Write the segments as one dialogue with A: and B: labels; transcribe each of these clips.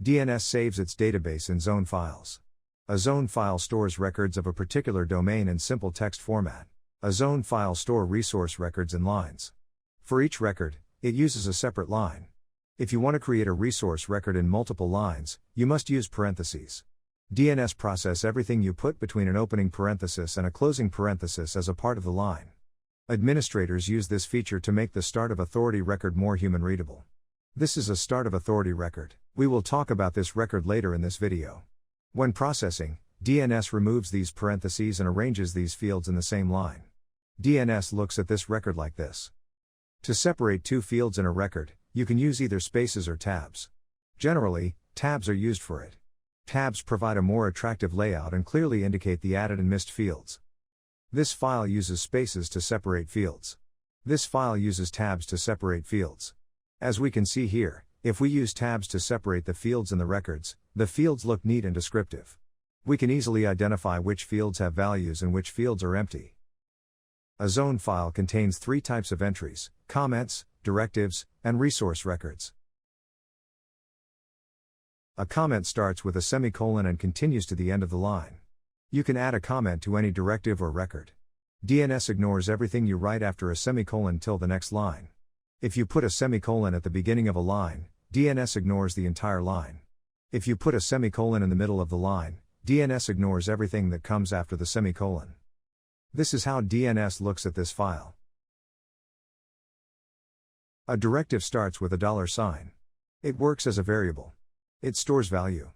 A: DNS saves its database in zone files. A zone file stores records of a particular domain in simple text format. A zone file stores resource records in lines. For each record, it uses a separate line. If you want to create a resource record in multiple lines, you must use parentheses. DNS process everything you put between an opening parenthesis and a closing parenthesis as a part of the line. Administrators use this feature to make the start of authority record more human readable. This is a start of authority record. We will talk about this record later in this video. When processing, DNS removes these parentheses and arranges these fields in the same line. DNS looks at this record like this. To separate two fields in a record, you can use either spaces or tabs. Generally, tabs are used for it. Tabs provide a more attractive layout and clearly indicate the added and missed fields. This file uses spaces to separate fields. This file uses tabs to separate fields. As we can see here, if we use tabs to separate the fields in the records, the fields look neat and descriptive. We can easily identify which fields have values and which fields are empty. A zone file contains three types of entries: comments, directives, and resource records. A comment starts with a semicolon and continues to the end of the line. You can add a comment to any directive or record. DNS ignores everything you write after a semicolon till the next line. If you put a semicolon at the beginning of a line, DNS ignores the entire line. If you put a semicolon in the middle of the line, DNS ignores everything that comes after the semicolon. This is how DNS looks at this file. A directive starts with a $sign. It works as a variable. It stores value.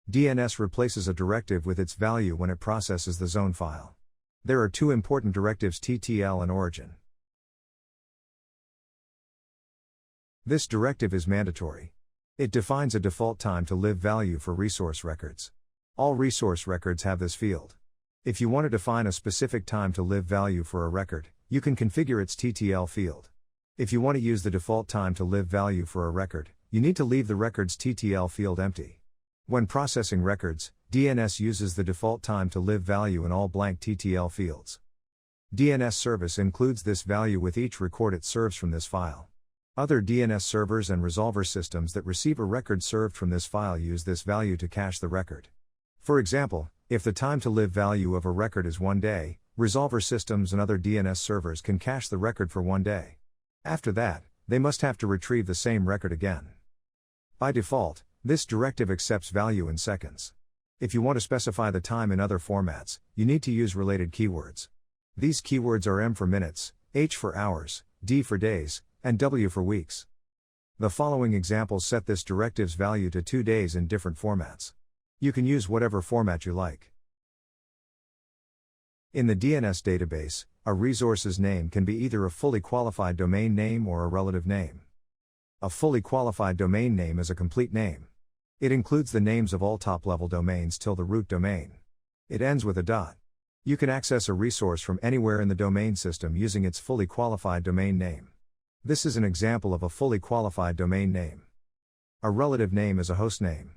A: DNS replaces a directive with its value when it processes the zone file. There are two important directives: TTL and origin. This directive is mandatory. It defines a default time to live value for resource records. All resource records have this field. If you want to define a specific time to live value for a record, you can configure its TTL field. If you want to use the default time to live value for a record, you need to leave the record's TTL field empty. When processing records, DNS uses the default time to live value in all blank TTL fields. DNS service includes this value with each record it serves from this file. Other DNS servers and resolver systems that receive a record served from this file use this value to cache the record. For example, if the time to live value of a record is 1 day, resolver systems and other DNS servers can cache the record for 1 day. After that, they must have to retrieve the same record again. By default, this directive accepts value in seconds. If you want to specify the time in other formats, you need to use related keywords. These keywords are M for minutes, H for hours, D for days, and W for weeks. The following examples set this directive's value to 2 days in different formats. You can use whatever format you like. In the DNS database, a resource's name can be either a fully qualified domain name or a relative name. A fully qualified domain name is a complete name. It includes the names of all top-level domains till the root domain. It ends with a . You can access a resource from anywhere in the domain system using its fully qualified domain name. This is an example of a fully qualified domain name. A relative name is a host name.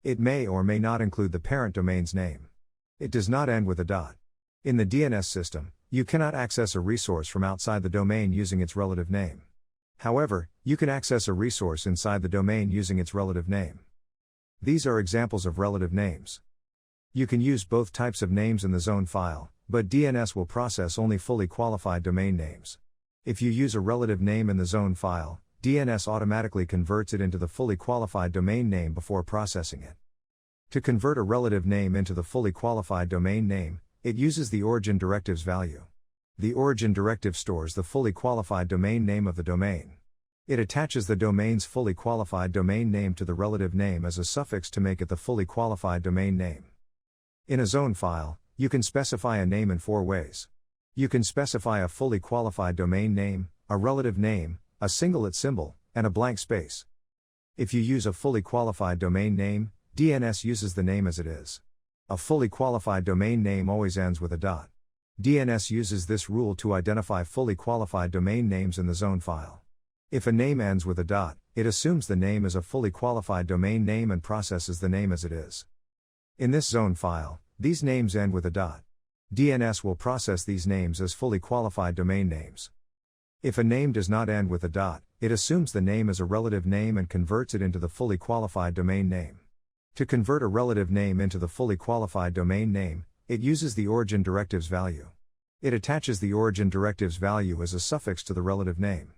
A: It may or may not include the parent domain's name. It does not end with a . In the DNS system, you cannot access a resource from outside the domain using its relative name. However, you can access a resource inside the domain using its relative name. These are examples of relative names. You can use both types of names in the zone file, but DNS will process only fully qualified domain names. If you use a relative name in the zone file, DNS automatically converts it into the fully qualified domain name before processing it. To convert a relative name into the fully qualified domain name, it uses the origin directive's value. The origin directive stores the fully qualified domain name of the domain. It attaches the domain's fully qualified domain name to the relative name as a suffix to make it the fully qualified domain name. In a zone file, you can specify a name in 4 ways. You can specify a fully qualified domain name, a relative name, a singlet symbol, and a blank space. If you use a fully qualified domain name, DNS uses the name as it is. A fully qualified domain name always ends with a . DNS uses this rule to identify fully qualified domain names in the zone file. If a name ends with a . it assumes the name is a fully qualified domain name and processes the name as it is. In this zone file, these names end with a . DNS will process these names as fully qualified domain names. If a name does not end with a . it assumes the name is a relative name and converts it into the fully qualified domain name. To convert a relative name into the fully qualified domain name, it uses the origin directives value. It attaches the origin directives value as a suffix to the relative name.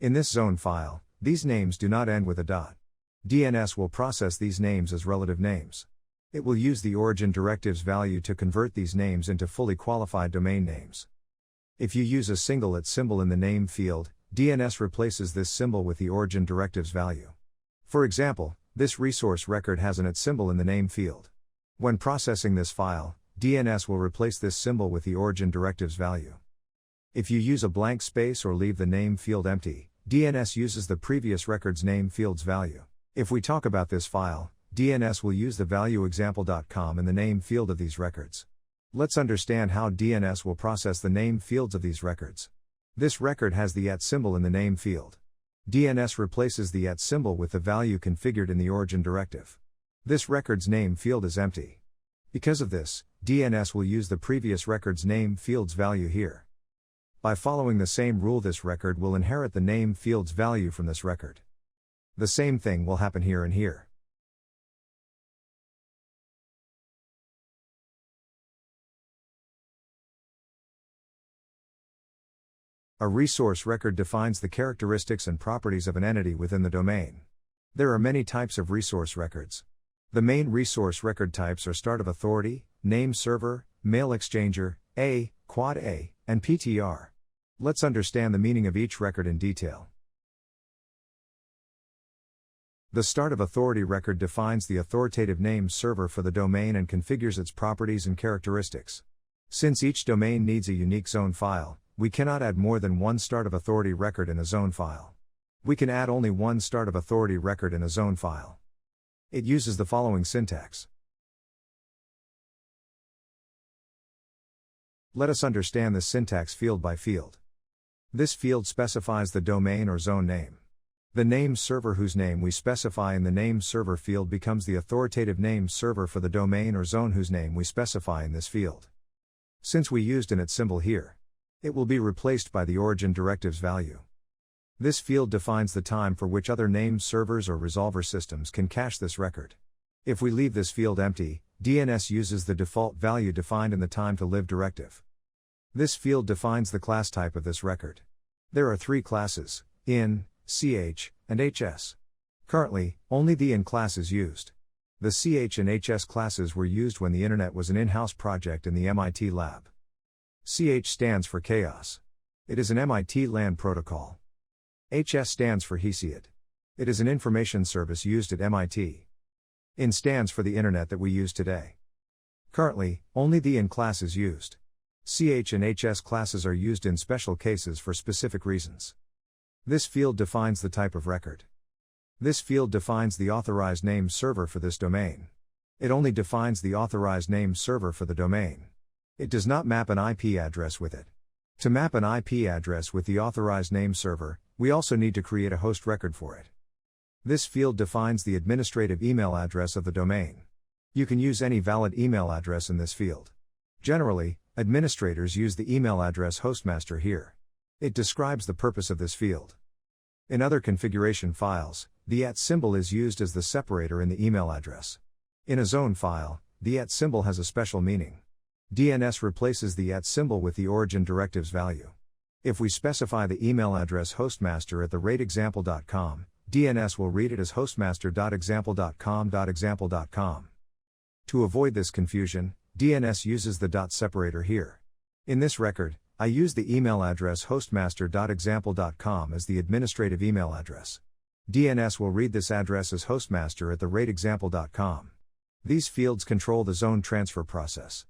A: In this zone file, these names do not end with a dot. DNS will process these names as relative names. It will use the origin directives value to convert these names into fully qualified domain names. If you use a single @ symbol in the name field, DNS replaces this symbol with the origin directives value. For example, this resource record has an @ symbol in the name field. When processing this file, DNS will replace this symbol with the origin directives value. If you use a blank space or leave the name field empty, DNS uses the previous record's name field's value. If we talk about this file, DNS will use the value example.com in the name field of these records. Let's understand how DNS will process the name fields of these records. This record has the @ symbol in the name field. DNS replaces the @ symbol with the value configured in the origin directive. This record's name field is empty. Because of this, DNS will use the previous record's name field's value here. By following the same rule, this record will inherit the name field's value from this record. The same thing will happen here and here. A resource record defines the characteristics and properties of an entity within the domain. There are many types of resource records. The main resource record types are start of authority, name server, mail exchanger, quad A, and PTR. Let's understand the meaning of each record in detail. The start of authority record defines the authoritative name server for the domain and configures its properties and characteristics. Since each domain needs a unique zone file, we cannot add more than one start of authority record in a zone file. We can add only one start of authority record in a zone file. It uses the following syntax. Let us understand this syntax field by field. This field specifies the domain or zone name. The name server whose name we specify in the name server field becomes the authoritative name server for the domain or zone whose name we specify in this field. Since we used an @ symbol here, it will be replaced by the origin directives value. This field defines the time for which other name servers or resolver systems can cache this record. If we leave this field empty, DNS uses the default value defined in the time to live directive. This field defines the class type of this record. There are 3 classes, in, ch, and hs. Currently, only the in class is used. The ch and hs classes were used when the Internet was an in-house project in the MIT lab. Ch stands for chaos. It is an MIT LAN protocol. HS stands for Hesiod. It is an information service used at MIT. In stands for the Internet that we use today. Currently, only the in class is used. Ch and hs classes are used in special cases for specific reasons. This field defines the type of record. This field defines the authorized name server for this domain. It only defines the authorized name server for the domain. It does not map an IP address with it. To map an IP address with the authorized name server, we also need to create a host record for it. This field defines the administrative email address of the domain. You can use any valid email address in this field. Generally, administrators use the email address hostmaster here. It describes the purpose of this field. In other configuration files, the @ symbol is used as the separator in the email address. In a zone file, the @ symbol has a special meaning. DNS replaces the @ symbol with the origin directives value. If we specify the email address hostmaster@example.com, DNS will read it as hostmaster.example.com. To avoid this confusion, DNS uses the dot separator here. In this record, I use the email address hostmaster.example.com as the administrative email address. DNS will read this address as hostmaster@example.com. These fields control the zone transfer process.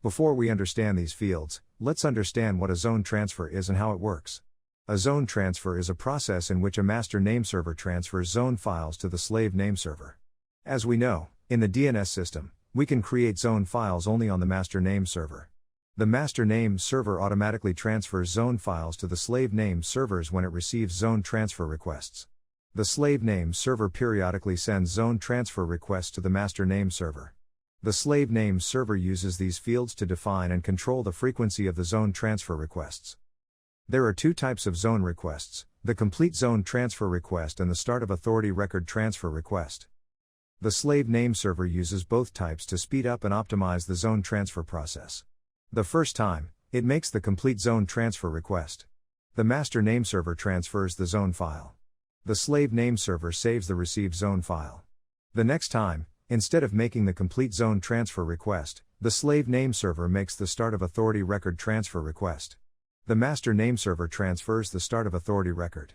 A: Before we understand these fields, let's understand what a zone transfer is and how it works. A zone transfer is a process in which a master nameserver transfers zone files to the slave nameserver. As we know, in the DNS system, we can create zone files only on the master nameserver. The master name server automatically transfers zone files to the slave name servers when it receives zone transfer requests. The slave name server periodically sends zone transfer requests to the master name server. The slave name server uses these fields to define and control the frequency of the zone transfer requests. There are 2 types of zone requests, the complete zone transfer request and the start of authority record transfer request. The slave name server uses both types to speed up and optimize the zone transfer process. The first time, it makes the complete zone transfer request. The master name server transfers the zone file. The slave name server saves the received zone file. The next time, instead of making the complete zone transfer request, the slave name server makes the start of authority record transfer request. The master name server transfers the start of authority record.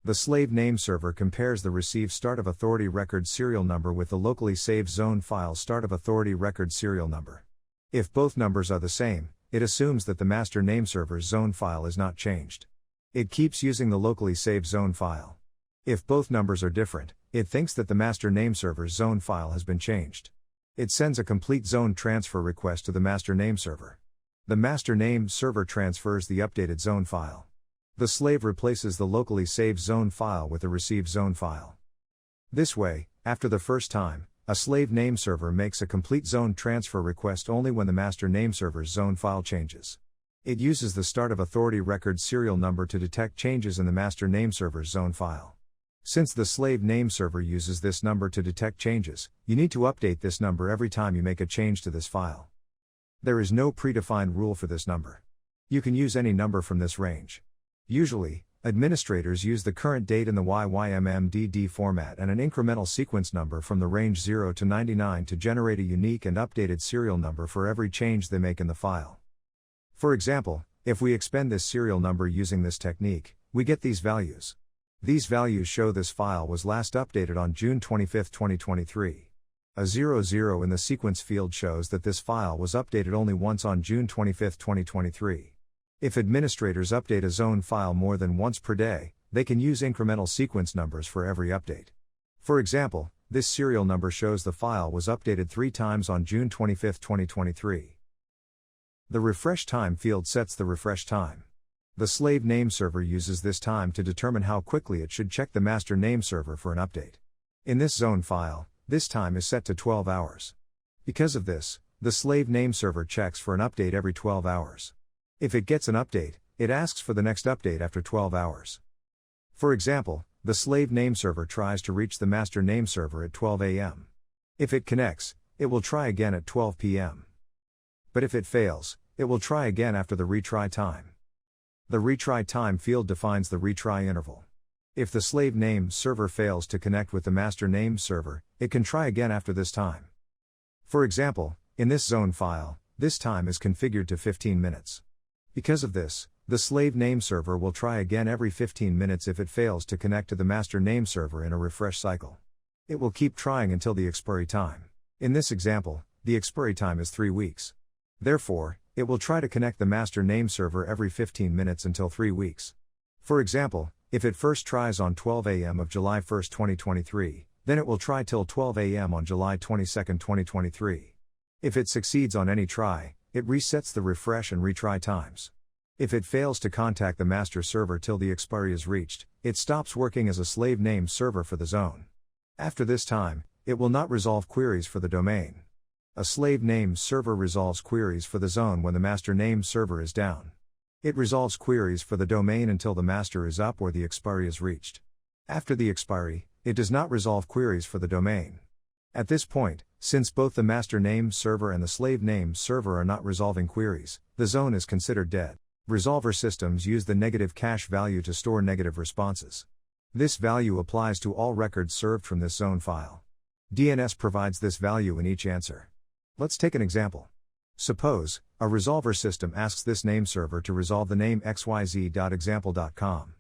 A: The slave name server compares the received start of authority record serial number with the locally saved zone file start of authority record serial number. If both numbers are the same, it assumes that the master name server's zone file is not changed. It keeps using the locally saved zone file. If both numbers are different, it thinks that the master name server's zone file has been changed. It sends a complete zone transfer request to the master name server. The master name server transfers the updated zone file. The slave replaces the locally saved zone file with the received zone file. This way, after the first time, a slave name server makes a complete zone transfer request only when the master name server's zone file changes. It uses the start of authority record serial number to detect changes in the master name server's zone file. Since the slave name server uses this number to detect changes, you need to update this number every time you make a change to this file. There is no predefined rule for this number. You can use any number from this range. Usually, administrators use the current date in the YYMMDD format and an incremental sequence number from the range 0 to 99 to generate a unique and updated serial number for every change they make in the file. For example, if we expend this serial number using this technique, we get these values. These values show this file was last updated on June 25, 2023. A 00 in the sequence field shows that this file was updated only once on June 25, 2023. If administrators update a zone file more than once per day, they can use incremental sequence numbers for every update. For example, this serial number shows the file was updated 3 times on June 25, 2023. The refresh time field sets the refresh time. The slave name server uses this time to determine how quickly it should check the master name server for an update. In this zone file, this time is set to 12 hours. Because of this, the slave name server checks for an update every 12 hours. If it gets an update, it asks for the next update after 12 hours. For example, the slave name server tries to reach the master name server at 12 a.m. If it connects, it will try again at 12 p.m. But if it fails, it will try again after the retry time. The retry time field defines the retry interval. If the slave name server fails to connect with the master name server, it can try again after this time. For example, in this zone file, this time is configured to 15 minutes. Because of this, the slave name server will try again every 15 minutes if it fails to connect to the master name server in a refresh cycle. It will keep trying until the expiry time. In this example, the expiry time is 3 weeks. Therefore, it will try to connect the master name server every 15 minutes until 3 weeks. For example, if it first tries on 12 a.m. of July 1, 2023, then it will try till 12 a.m. on July 22, 2023. If it succeeds on any try, it resets the refresh and retry times. If it fails to contact the master server till the expiry is reached, it stops working as a slave name server for the zone. After this time, it will not resolve queries for the domain. A slave name server resolves queries for the zone when the master name server is down. It resolves queries for the domain until the master is up or the expiry is reached. After the expiry, it does not resolve queries for the domain. At this point, since both the master name server and the slave name server are not resolving queries, the zone is considered dead. Resolver systems use the negative cache value to store negative responses. This value applies to all records served from this zone file. DNS provides this value in each answer. Let's take an example. Suppose, a resolver system asks this name server to resolve the name xyz.example.com.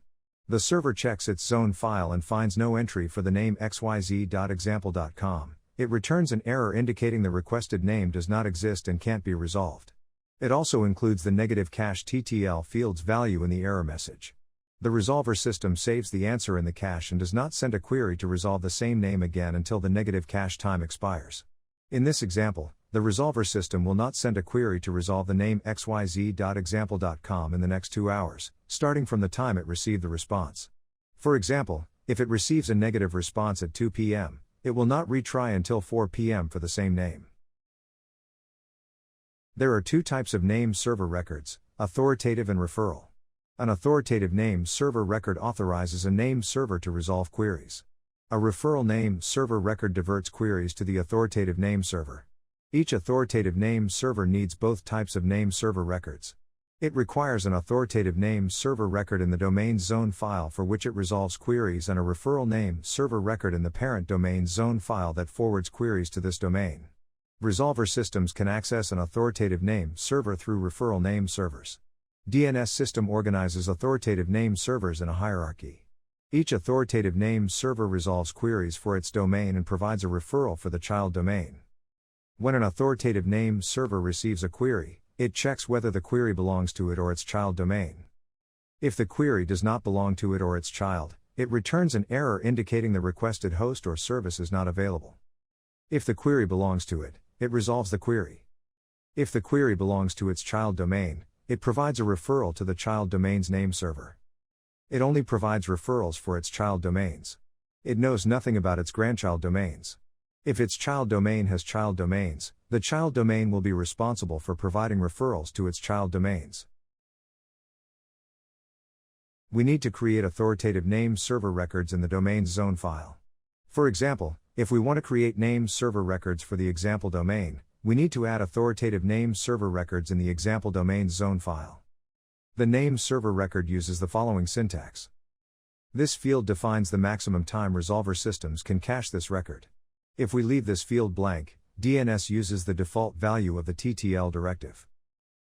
A: The server checks its zone file and finds no entry for the name xyz.example.com. It returns an error indicating the requested name does not exist and can't be resolved. It also includes the negative cache TTL field's value in the error message. The resolver system saves the answer in the cache and does not send a query to resolve the same name again until the negative cache time expires. In this example, the resolver system will not send a query to resolve the name xyz.example.com in the next 2 hours, starting from the time it received the response. For example, if it receives a negative response at 2 p.m., it will not retry until 4 p.m. for the same name. There are 2 types of name server records, authoritative and referral. An authoritative name server record authorizes a name server to resolve queries. A referral name server record diverts queries to the authoritative name server. Each authoritative name server needs both types of name server records. It requires an authoritative name server record in the domain zone file for which it resolves queries and a referral name server record in the parent domain zone file that forwards queries to this domain. Resolver systems can access an authoritative name server through referral name servers. DNS system organizes authoritative name servers in a hierarchy. Each authoritative name server resolves queries for its domain and provides a referral for the child domain. When an authoritative name server receives a query, it checks whether the query belongs to it or its child domain. If the query does not belong to it or its child, it returns an error indicating the requested host or service is not available. If the query belongs to it, it resolves the query. If the query belongs to its child domain, it provides a referral to the child domain's name server. It only provides referrals for its child domains. It knows nothing about its grandchild domains. If its child domain has child domains, the child domain will be responsible for providing referrals to its child domains. We need to create authoritative name server records in the domain zone file. For example, if we want to create name server records for the example domain, we need to add authoritative name server records in the example domain zone file. The name server record uses the following syntax. This field defines the maximum time resolver systems can cache this record. If we leave this field blank, DNS uses the default value of the TTL directive.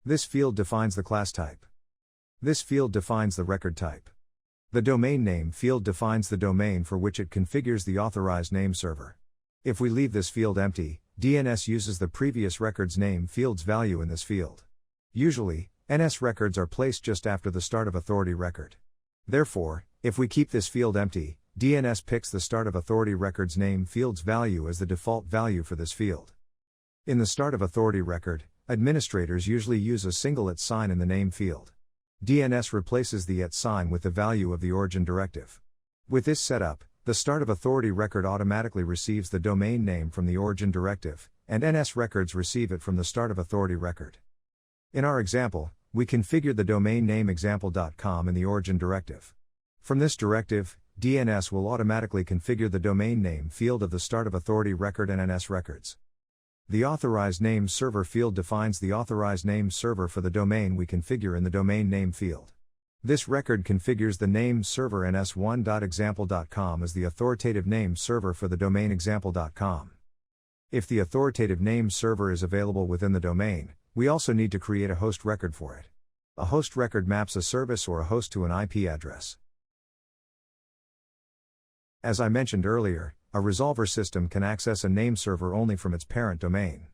A: This field defines the class type. This field defines the record type. The domain name field defines the domain for which it configures the authorized name server. If we leave this field empty, DNS uses the previous record's name field's value in this field. Usually, NS records are placed just after the start of authority record. Therefore, if we keep this field empty, DNS picks the start of authority record's name field's value as the default value for this field. In the start of authority record, administrators usually use a single @ sign in the name field. DNS replaces the @ sign with the value of the origin directive. With this setup, the start of authority record automatically receives the domain name from the origin directive, and NS records receive it from the start of authority record. In our example, we configured the domain name example.com in the origin directive. From this directive, DNS will automatically configure the domain name field of the start of authority record and NS records. The authorized name server field defines the authorized name server for the domain we configure in the domain name field. This record configures the name server ns1.example.com as the authoritative name server for the domain example.com. If the authoritative name server is available within the domain, we also need to create a host record for it. A host record maps a service or a host to an IP address. As I mentioned earlier, a resolver system can access a name server only from its parent domain.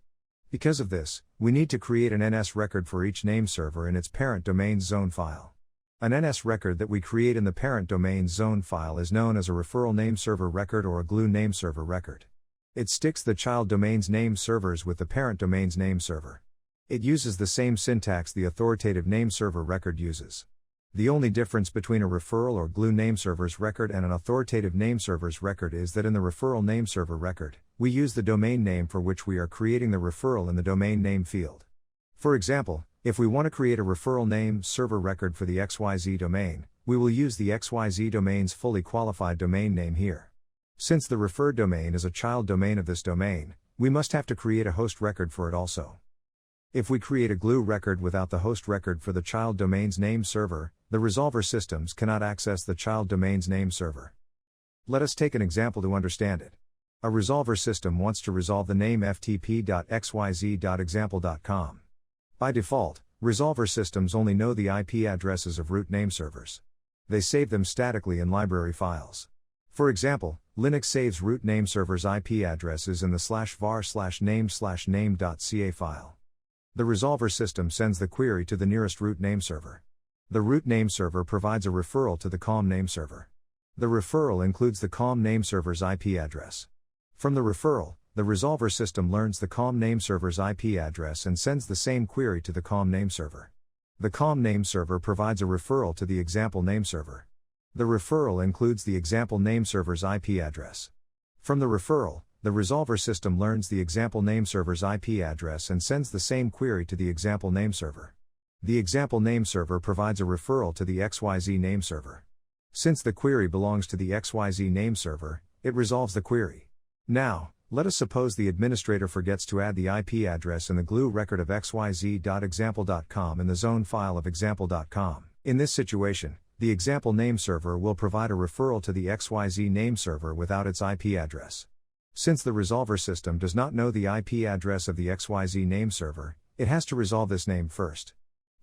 A: Because of this, we need to create an NS record for each name server in its parent domain zone file. An NS record that we create in the parent domain zone file is known as a referral name server record or a glue name server record. It sticks the child domain's name servers with the parent domain's name server. It uses the same syntax the authoritative name server record uses. The only difference between a referral or glue nameserver's record and an authoritative nameserver's record is that in the referral nameserver record, we use the domain name for which we are creating the referral in the domain name field. For example, if we want to create a referral name server record for the XYZ domain, we will use the XYZ domain's fully qualified domain name here. Since the referred domain is a child domain of this domain, we must have to create a host record for it also. If we create a glue record without the host record for the child domain's name server, the resolver systems cannot access the child domain's name server. Let us take an example to understand it. A resolver system wants to resolve the name ftp.xyz.example.com. By default, resolver systems only know the IP addresses of root nameservers. They save them statically in library files. For example, Linux saves root nameservers' IP addresses in the /var/name/name.ca file. The resolver system sends the query to the nearest root nameserver. The root nameserver provides a referral to the COM nameserver. The referral includes the COM nameserver's IP address. From the referral, the resolver system learns the COM nameserver's IP address and sends the same query to the COM nameserver. The COM nameserver provides a referral to the example nameserver. The referral includes the example nameserver's IP address. From the referral, the resolver system learns the example nameserver's IP address and sends the same query to the example nameserver. The example nameserver provides a referral to the XYZ nameserver. Since the query belongs to the XYZ nameserver, it resolves the query. Now, let us suppose the administrator forgets to add the IP address in the glue record of xyz.example.com in the zone file of example.com. In this situation, the example name server will provide a referral to the XYZ name server without its IP address. Since the resolver system does not know the IP address of the XYZ name server, it has to resolve this name first.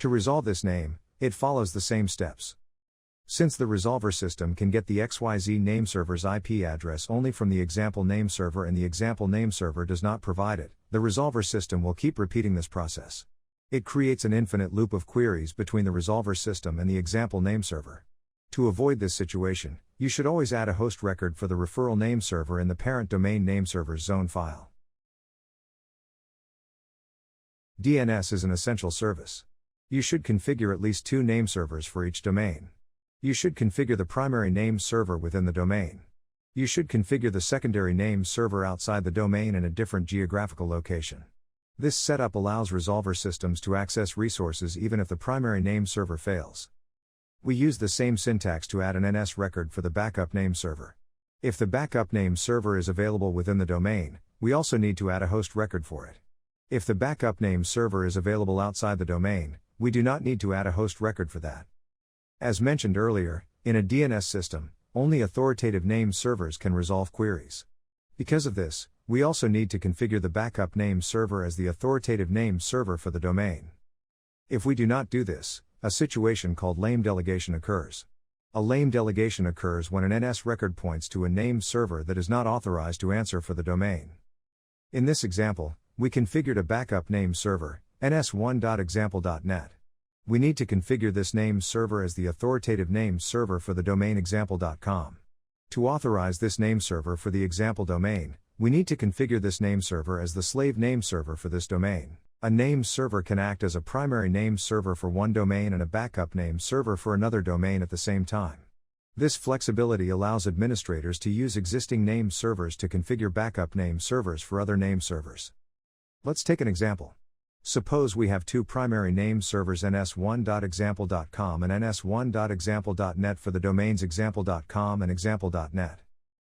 A: To resolve this name, it follows the same steps. Since the resolver system can get the XYZ name server's IP address only from the example name server and the example name server does not provide it, the resolver system will keep repeating this process. It creates an infinite loop of queries between the resolver system and the example name server. To avoid this situation, you should always add a host record for the referral name server in the parent domain name server's zone file. DNS is an essential service. You should configure at least 2 name servers for each domain. You should configure the primary name server within the domain. You should configure the secondary name server outside the domain in a different geographical location. This setup allows resolver systems to access resources even if the primary name server fails. We use the same syntax to add an NS record for the backup name server. If the backup name server is available within the domain, we also need to add a host record for it. If the backup name server is available outside the domain, we do not need to add a host record for that. As mentioned earlier, in a DNS system, only authoritative name servers can resolve queries. Because of this, we also need to configure the backup name server as the authoritative name server for the domain. If we do not do this, a situation called lame delegation occurs. A lame delegation occurs when an NS record points to a name server that is not authorized to answer for the domain. In this example, we configured a backup name server, ns1.example.net. We need to configure this name server as the authoritative name server for the domain example.com. To authorize this name server for the example domain, we need to configure this name server as the slave name server for this domain. A name server can act as a primary name server for one domain and a backup name server for another domain at the same time. This flexibility allows administrators to use existing name servers to configure backup name servers for other name servers. Let's take an example. Suppose we have 2 primary name servers ns1.example.com and ns1.example.net for the domains example.com and example.net.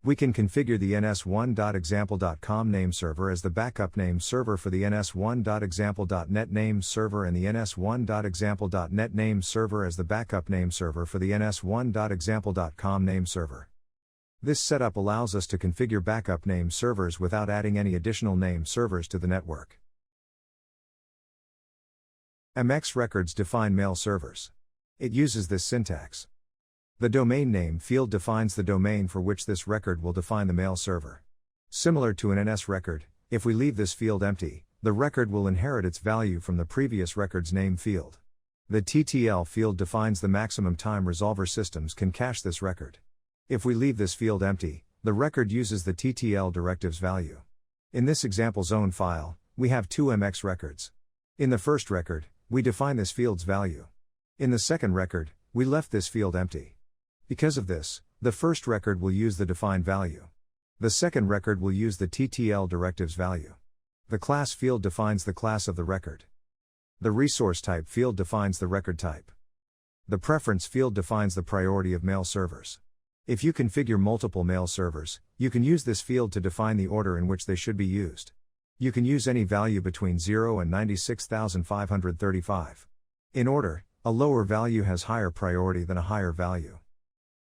A: We can configure the ns1.example.com name server as the backup name server for the ns1.example.net name server and the ns1.example.net name server as the backup name server for the ns1.example.com name server. This setup allows us to configure backup name servers without adding any additional name servers to the network. MX records define mail servers. It uses this syntax. The domain name field defines the domain for which this record will define the mail server. Similar to an NS record, if we leave this field empty, the record will inherit its value from the previous record's name field. The TTL field defines the maximum time resolver systems can cache this record. If we leave this field empty, the record uses the TTL directives value. In this example zone file, we have 2 MX records. In the first record, we define this field's value. In the second record, we left this field empty. Because of this, the first record will use the defined value. The second record will use the TTL directives value. The class field defines the class of the record. The resource type field defines the record type. The preference field defines the priority of mail servers. If you configure multiple mail servers, you can use this field to define the order in which they should be used. You can use any value between 0 and 96,535. In order, a lower value has higher priority than a higher value.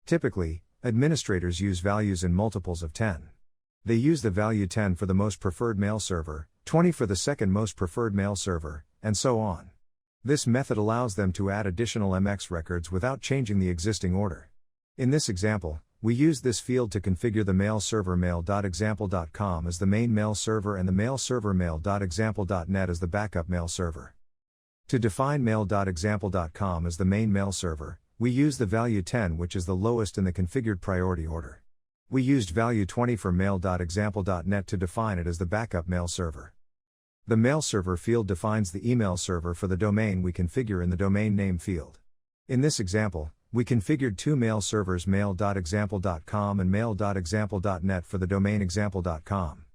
A: Typically, administrators use values in multiples of 10. They use the value 10 for the most preferred mail server, 20 for the second most preferred mail server, and so on. This method allows them to add additional MX records without changing the existing order. In this example, we use this field to configure the mail server mail.example.com as the main mail server and the mail server mail.example.net as the backup mail server. To define mail.example.com as the main mail server, we use the value 10, which is the lowest in the configured priority order. We used value 20 for mail.example.net to define it as the backup mail server. The mail server field defines the email server for the domain we configure in the domain name field. In this example, we configured 2 mail servers mail.example.com and mail.example.net for the domain example.com.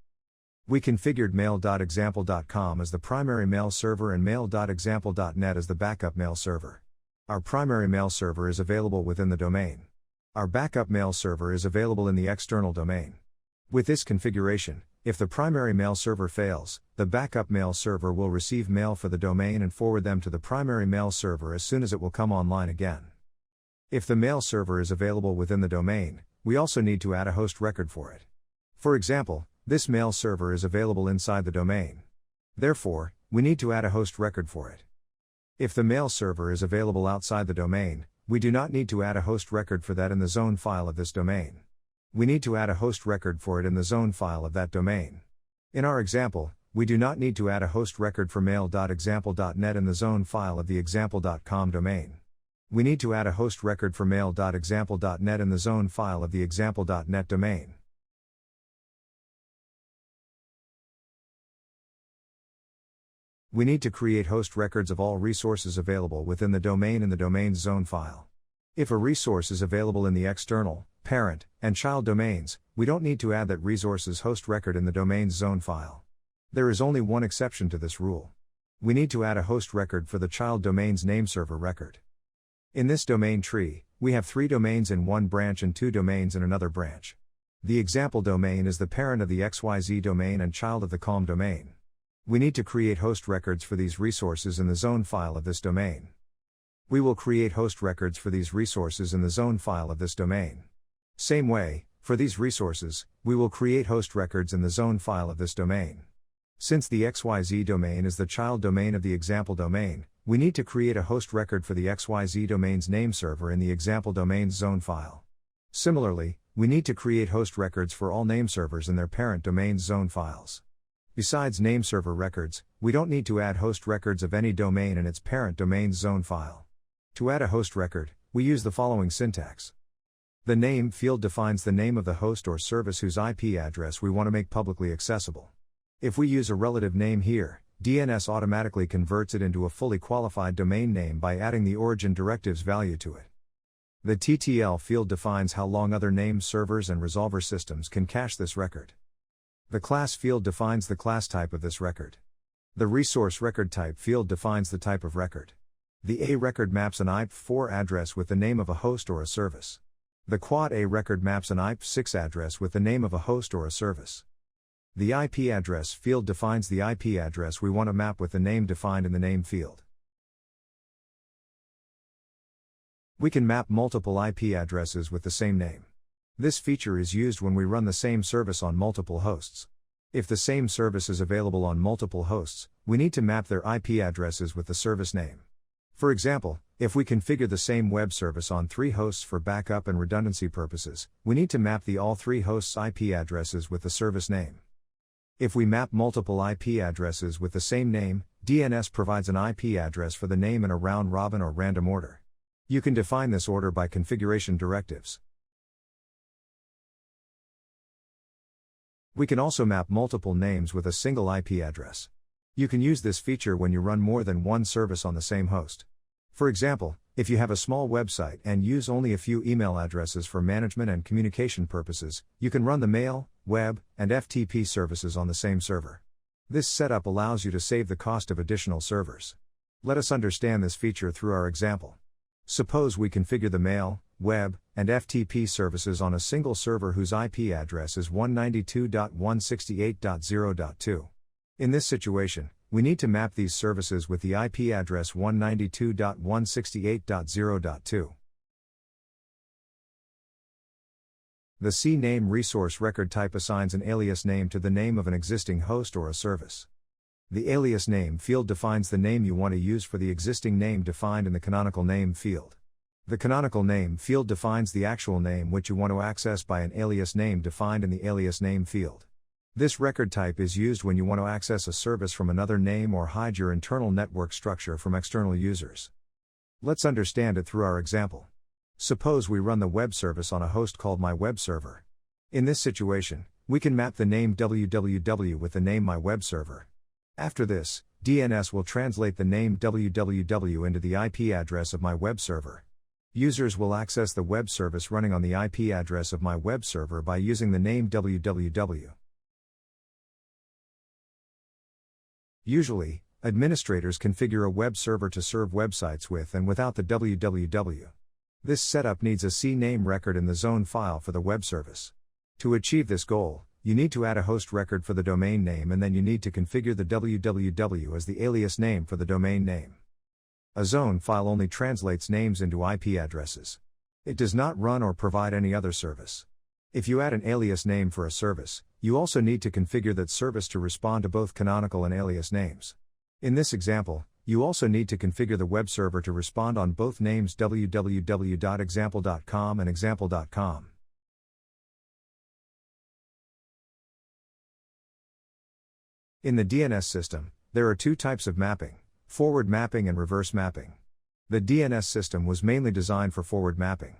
A: We configured mail.example.com as the primary mail server and mail.example.net as the backup mail server. Our primary mail server is available within the domain. Our backup mail server is available in the external domain. With this configuration, if the primary mail server fails, the backup mail server will receive mail for the domain and forward them to the primary mail server as soon as it will come online again. If the mail server is available within the domain, we also need to add a host record for it. For example, this mail server is available inside the domain. Therefore, we need to add a host record for it. If the mail server is available outside the domain, we do not need to add a host record for that in the zone file of this domain. We need to add a host record for it in the zone file of that domain. In our example, we do not need to add a host record for mail.example.net in the zone file of the example.com domain. We need to add a host record for mail.example.net in the zone file of the example.net domain. We need to create host records of all resources available within the domain in the domain's zone file. If a resource is available in the external, parent, and child domains, we don't need to add that resource's host record in the domain's zone file. There is only one exception to this rule. We need to add a host record for the child domain's nameserver record. In this domain tree, we have 3 domains in one branch and 2 domains in another branch. The example domain is the parent of the XYZ domain and child of the CALM domain. We need to create host records for these resources in the zone file of this domain. We will create host records for these resources in the zone file of this domain. Same way, for these resources, we will create host records in the zone file of this domain. Since the XYZ domain is the child domain of the example domain, we need to create a host record for the XYZ domain's nameserver in the example domain's zone file. Similarly, we need to create host records for all nameservers in their parent domain's zone files. Besides nameserver records, we don't need to add host records of any domain in its parent domain's zone file. To add a host record, we use the following syntax. The name field defines the name of the host or service whose IP address we want to make publicly accessible. If we use a relative name here, DNS automatically converts it into a fully qualified domain name by adding the origin directives value to it. The TTL field defines how long other name servers and resolver systems can cache this record. The class field defines the class type of this record. The resource record type field defines the type of record. The A record maps an IP4 address with the name of a host or a service. The quad A record maps an IP6 address with the name of a host or a service. The IP address field defines the IP address we want to map with the name defined in the name field. We can map multiple IP addresses with the same name. This feature is used when we run the same service on multiple hosts. If the same service is available on multiple hosts, we need to map their IP addresses with the service name. For example, if we configure the same web service on 3 hosts for backup and redundancy purposes, we need to map the all 3 hosts' IP addresses with the service name. If we map multiple IP addresses with the same name, DNS provides an IP address for the name in a round-robin or random order. You can define this order by configuration directives. We can also map multiple names with a single IP address. You can use this feature when you run more than one service on the same host. For example, if you have a small website and use only a few email addresses for management and communication purposes, you can run the mail, web, and FTP services on the same server. This setup allows you to save the cost of additional servers. Let us understand this feature through our example. Suppose we configure the mail, web, and FTP services on a single server whose IP address is 192.168.0.2. In this situation, we need to map these services with the IP address 192.168.0.2. The Cname resource record type assigns an alias name to the name of an existing host or a service. The alias name field defines the name you want to use for the existing name defined in the canonical name field. The canonical name field defines the actual name which you want to access by an alias name defined in the alias name field. This record type is used when you want to access a service from another name or hide your internal network structure from external users. Let's understand it through our example. Suppose we run the web service on a host called my web server. In this situation, we can map the name www with the name my web server. After this, DNS will translate the name www into the IP address of my web server. Users will access the web service running on the IP address of my web server by using the name www. Usually, administrators configure a web server to serve websites with and without the www. This setup needs a Cname record in the zone file for the web service. To achieve this goal, you need to add a host record for the domain name, and then you need to configure the www as the alias name for the domain name. A zone file only translates names into IP addresses. It does not run or provide any other service. If you add an alias name for a service, you also need to configure that service to respond to both canonical and alias names. In this example, you also need to configure the web server to respond on both names www.example.com and example.com. In the DNS system, there are two types of mapping: forward mapping and reverse mapping. The DNS system was mainly designed for forward mapping.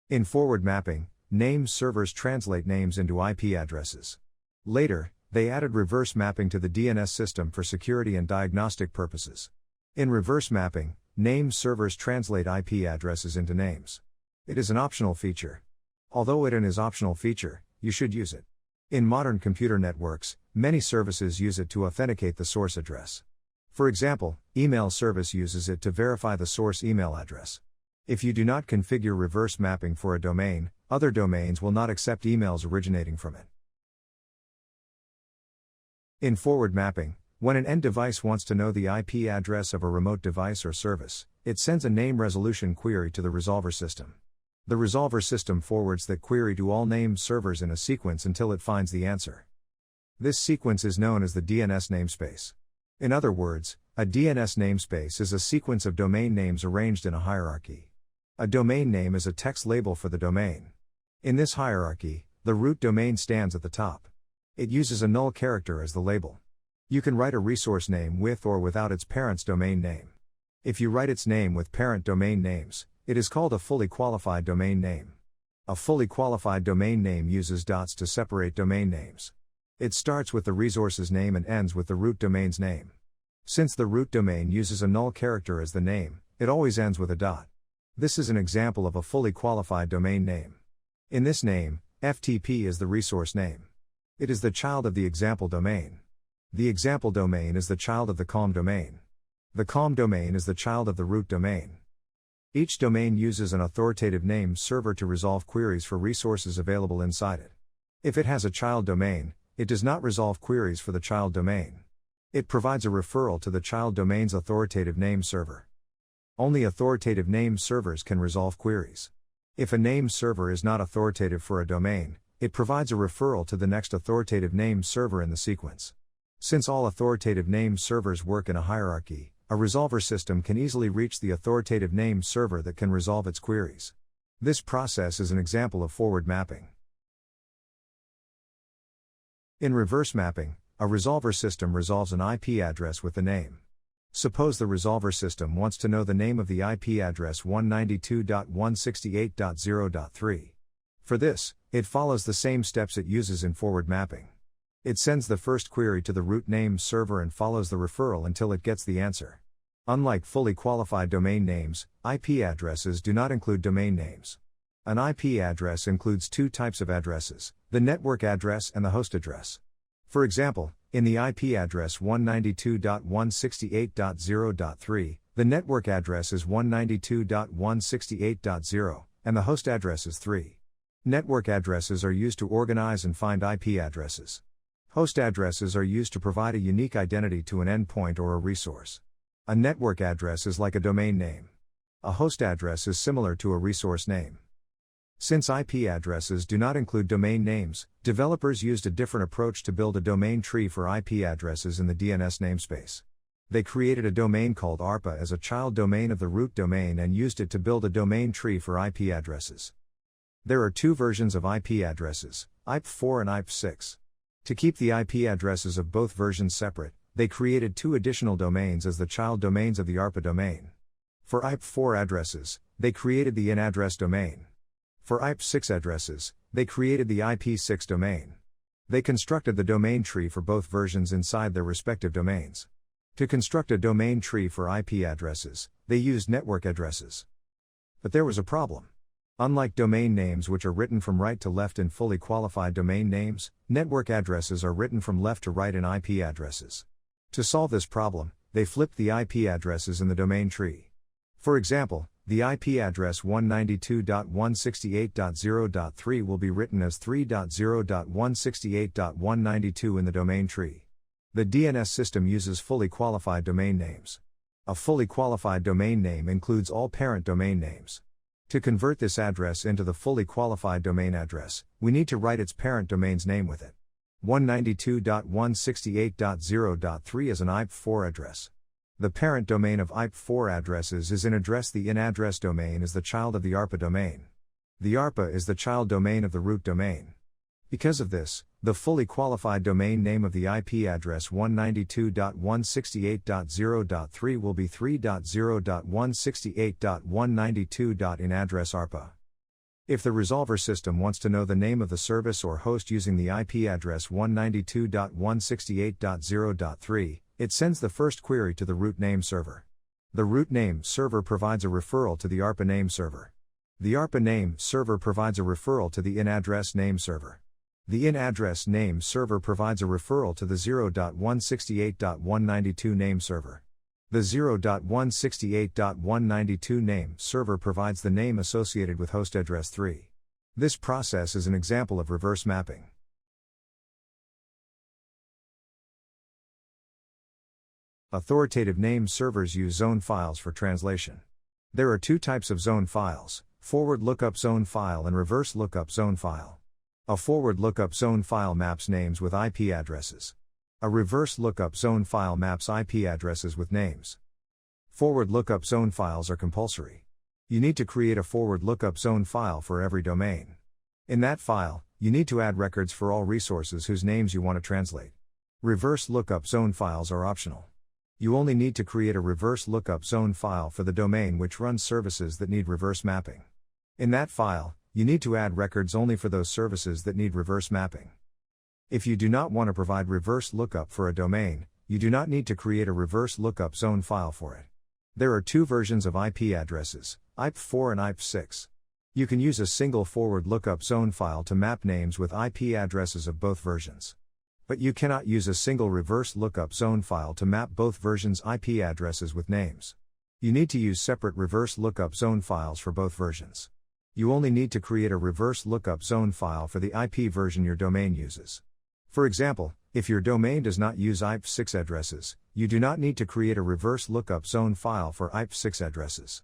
A: In forward mapping, name servers translate names into IP addresses. Later, they added reverse mapping to the DNS system for security and diagnostic purposes. In reverse mapping, name servers translate IP addresses into names. It is an optional feature. Although it is an optional feature, you should use it. In modern computer networks, many services use it to authenticate the source address. For example, email service uses it to verify the source email address. If you do not configure reverse mapping for a domain, other domains will not accept emails originating from it. In forward mapping, when an end device wants to know the IP address of a remote device or service, it sends a name resolution query to the resolver system. The resolver system forwards that query to all named servers in a sequence until it finds the answer. This sequence is known as the DNS namespace. In other words, a DNS namespace is a sequence of domain names arranged in a hierarchy. A domain name is a text label for the domain. In this hierarchy, the root domain stands at the top. It uses a null character as the label. You can write a resource name with or without its parent's domain name. If you write its name with parent domain names, it is called a fully qualified domain name. A fully qualified domain name uses dots to separate domain names. It starts with the resource's name and ends with the root domain's name. Since the root domain uses a null character as the name, it always ends with a dot. This is an example of a fully qualified domain name. In this name, FTP is the resource name. It is the child of the example domain. The example domain is the child of the COM domain. The COM domain is the child of the root domain. Each domain uses an authoritative name server to resolve queries for resources available inside it. If it has a child domain, it does not resolve queries for the child domain. It provides a referral to the child domain's authoritative name server. Only authoritative name servers can resolve queries. If a name server is not authoritative for a domain, it provides a referral to the next authoritative name server in the sequence. Since all authoritative name servers work in a hierarchy, a resolver system can easily reach the authoritative name server that can resolve its queries. This process is an example of forward mapping. In reverse mapping, a resolver system resolves an IP address with the name. Suppose the resolver system wants to know the name of the IP address 192.168.0.3. For this, it follows the same steps it uses in forward mapping. It sends the first query to the root name server and follows the referral until it gets the answer. Unlike fully qualified domain names, IP addresses do not include domain names. An IP address includes two types of addresses, the network address and the host address. For example, in the IP address 192.168.0.3, the network address is 192.168.0, and the host address is 3. Network addresses are used to organize and find IP addresses. Host addresses are used to provide a unique identity to an endpoint or a resource. A network address is like a domain name. A host address is similar to a resource name. Since IP addresses do not include domain names, developers used a different approach to build a domain tree for IP addresses in the DNS namespace. They created a domain called ARPA as a child domain of the root domain and used it to build a domain tree for IP addresses. There are two versions of IP addresses, IP4 and IP6. To keep the IP addresses of both versions separate, they created two additional domains as the child domains of the ARPA domain. For IP4 addresses, they created the in-address domain. For IP6 addresses, they created the IP6 domain. They constructed the domain tree for both versions inside their respective domains. To construct a domain tree for IP addresses, they used network addresses. But there was a problem. Unlike domain names which are written from right to left in fully qualified domain names, network addresses are written from left to right in IP addresses. To solve this problem, they flipped the IP addresses in the domain tree. For example, The IP address 192.168.0.3 will be written as 3.0.168.192 in the domain tree. The DNS system uses fully qualified domain names. A fully qualified domain name includes all parent domain names. To convert this address into the fully qualified domain address, we need to write its parent domain's name with it. 192.168.0.3 is an IP4 address. The parent domain of IP4 addresses is in address. The in-address domain is the child of the ARPA domain. The ARPA is the child domain of the root domain. Because of this, the fully qualified domain name of the IP address 192.168.0.3 will be 3.0.168.192.in-address ARPA. If the resolver system wants to know the name of the service or host using the IP address 192.168.0.3, it sends the first query to the root name server. The root name server provides a referral to the ARPA name server. The ARPA name server provides a referral to the in-address name server. The in-address name server provides a referral to the 0.168.192 name server. The 0.168.192 name server provides the name associated with host address 3. This process is an example of reverse mapping. Authoritative name servers use zone files for translation. There are two types of zone files: forward lookup zone file and reverse lookup zone file. A forward lookup zone file maps names with IP addresses. A reverse lookup zone file maps IP addresses with names. Forward lookup zone files are compulsory. You need to create a forward lookup zone file for every domain. In that file, you need to add records for all resources whose names you want to translate. Reverse lookup zone files are optional. You only need to create a reverse lookup zone file for the domain which runs services that need reverse mapping. In that file, you need to add records only for those services that need reverse mapping. If you do not want to provide reverse lookup for a domain, you do not need to create a reverse lookup zone file for it. There are two versions of IP addresses, IP4 and IP6. You can use a single forward lookup zone file to map names with IP addresses of both versions. But you cannot use a single reverse lookup zone file to map both versions' IP addresses with names. You need to use separate reverse lookup zone files for both versions. You only need to create a reverse lookup zone file for the IP version your domain uses. For example, if your domain does not use IP6 addresses, you do not need to create a reverse lookup zone file for IP6 addresses.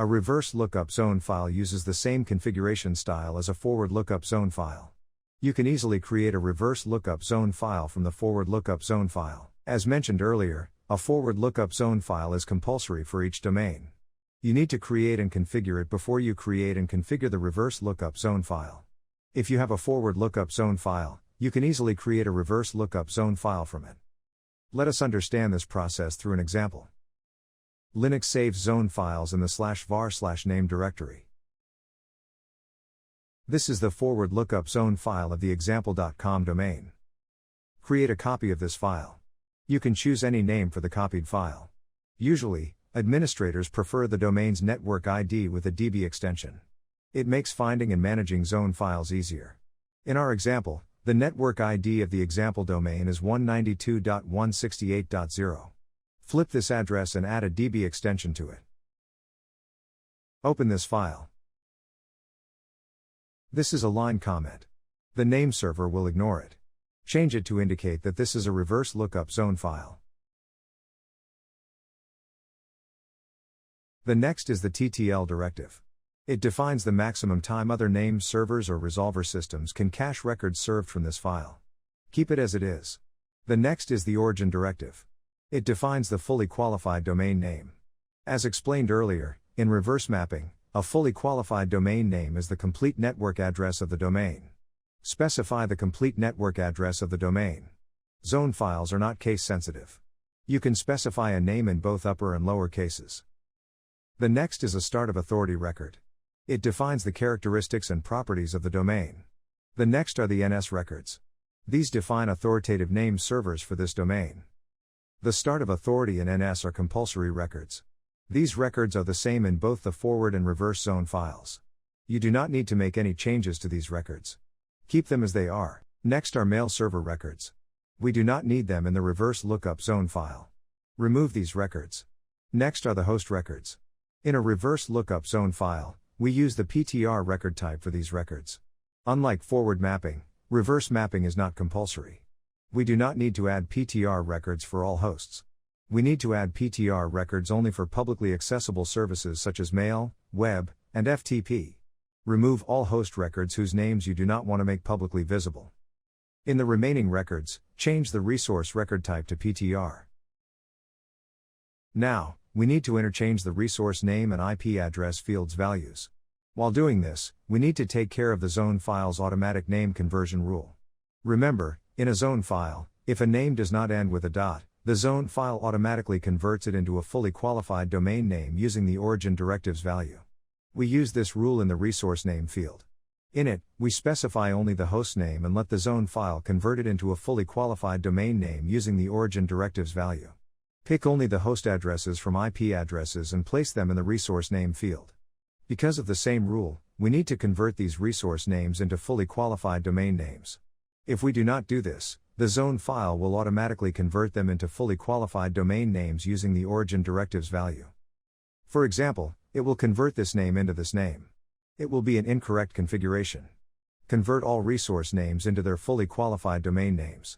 A: A reverse lookup zone file uses the same configuration style as a forward lookup zone file. You can easily create a reverse lookup zone file from the forward lookup zone file. As mentioned earlier, a forward lookup zone file is compulsory for each domain. You need to create and configure it before you create and configure the reverse lookup zone file. If you have a forward lookup zone file, you can easily create a reverse lookup zone file from it. Let us understand this process through an example. Linux saves zone files in the /var/name directory. This is the forward lookup zone file of the example.com domain. Create a copy of this file. You can choose any name for the copied file. Usually, administrators prefer the domain's network ID with a DB extension. It makes finding and managing zone files easier. In our example, the network ID of the example domain is 192.168.0. Flip this address and add a DB extension to it. Open this file. This is a line comment. The name server will ignore it. Change it to indicate that this is a reverse lookup zone file. The next is the TTL directive. It defines the maximum time other name servers or resolver systems can cache records served from this file. Keep it as it is. The next is the origin directive. It defines the fully qualified domain name. As explained earlier, in reverse mapping, a fully qualified domain name is the complete network address of the domain. Specify the complete network address of the domain. Zone files are not case sensitive. You can specify a name in both upper and lower cases. The next is a start of authority record. It defines the characteristics and properties of the domain. The next are the NS records. These define authoritative name servers for this domain. The start of authority and NS are compulsory records. These records are the same in both the forward and reverse zone files. You do not need to make any changes to these records. Keep them as they are. Next are mail server records. We do not need them in the reverse lookup zone file. Remove these records. Next are the host records. In a reverse lookup zone file, we use the PTR record type for these records. Unlike forward mapping, reverse mapping is not compulsory. We do not need to add PTR records for all hosts. We need to add PTR records only for publicly accessible services such as mail, web, and FTP. Remove all host records whose names you do not want to make publicly visible. In the remaining records, change the resource record type to PTR. Now, we need to interchange the resource name and IP address fields values. While doing this, we need to take care of the zone file's automatic name conversion rule. Remember, in a zone file, if a name does not end with a dot, the zone file automatically converts it into a fully qualified domain name using the origin directives value. We use this rule in the resource name field. In it, we specify only the host name and let the zone file convert it into a fully qualified domain name using the origin directives value. Pick only the host addresses from IP addresses and place them in the resource name field. Because of the same rule, we need to convert these resource names into fully qualified domain names. If we do not do this, the zone file will automatically convert them into fully qualified domain names using the origin directives value. For example, it will convert this name into this name. It will be an incorrect configuration. Convert all resource names into their fully qualified domain names.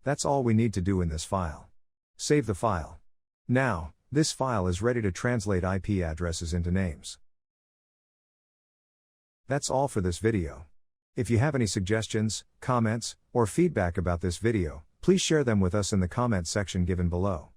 A: That's all we need to do in this file. Save the file. Now, this file is ready to translate IP addresses into names. That's all for this video. If you have any suggestions, comments, or feedback about this video, please share them with us in the comments section given below.